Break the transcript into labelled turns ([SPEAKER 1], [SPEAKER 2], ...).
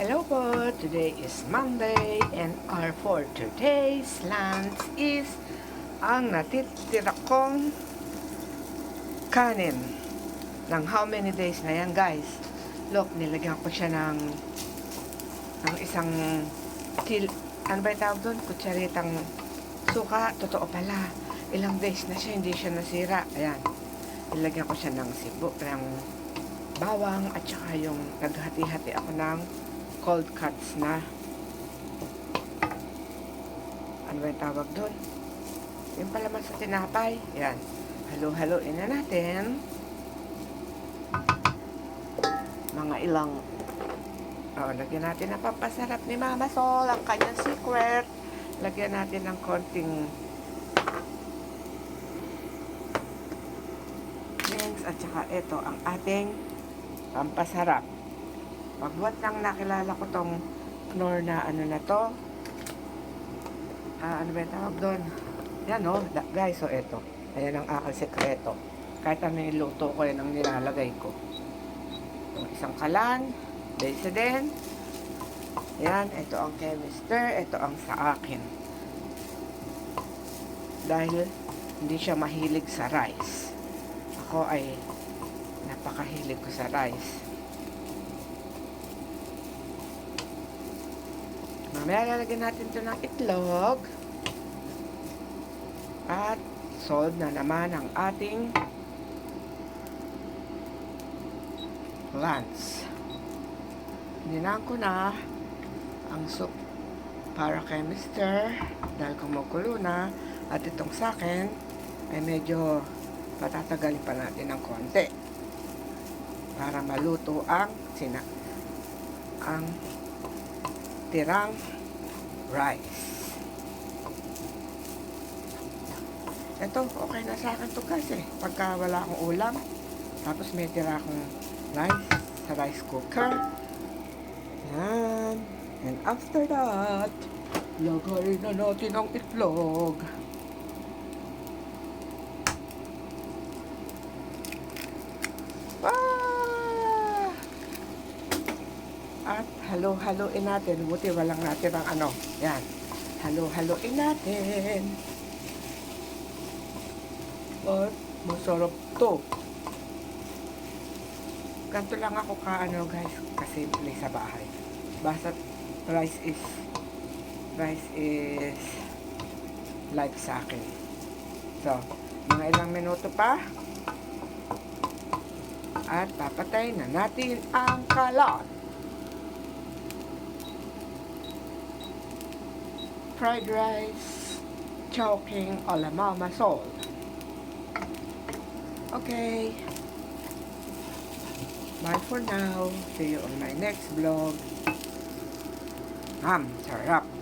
[SPEAKER 1] Hello po! Today is Monday and our for today's lunch is ang natitira kong kanin ng how many days na yan, guys. Look, nilagyan ko siya ng isang ano ba yung tawag doon? Kutsaritang suka. Totoo pala, ilang days na siya, hindi siya nasira. Ayan, nilagyan ko siya ng ng bawang at saka yung naghati-hati ako ng cold cuts na ano ba yung tawag doon? Yung palaman sa tinapay. Yan. Halo-haloin na natin. Mga ilang lagyan natin ng pampasarap ni Mama Sol, ang kanyang secret. Lagyan natin ng konting drinks at saka ito ang ating pampasarap. Pagbuhat lang nakilala ko tong Knorr na ano na to. Ano ba yung tawag doon? Yan o, guys, so ito. Ayan ang aking sekreto. Kahit ano yung luto ko, yan ang nilalagay ko. Isang kalan, base din. Yan, ito ang chemister, ito ang sa akin. Dahil hindi siya mahilig sa rice. Ako ay napakahilig ko sa rice. Mamaya lalagyan natin ito ng itlog. At solve na naman ang ating lunch. Ninang ko na ang soup para kay Mr. dahil kumukulo na. At itong sa akin ay medyo patatagalin pa natin ng konti para maluto ang tirang rice. Ito, okay na sa akin to guys eh. Pagka wala akong ulam, tapos may tira akong rice sa rice cooker. Yan. And after that, lagay na natin ang itlog. At halo-haloin natin. Buti walang natirang ano. Yan. Halo-haloin natin. At masarap to. Ganto lang ako kaano guys. Kasimple sa bahay. Basta rice is life sa akin. So, mga ilang minuto pa. At papatay na natin ang kalan. Fried rice, choking a la Mama Sol. Okay. Bye for now. See you on my next vlog. Sarap.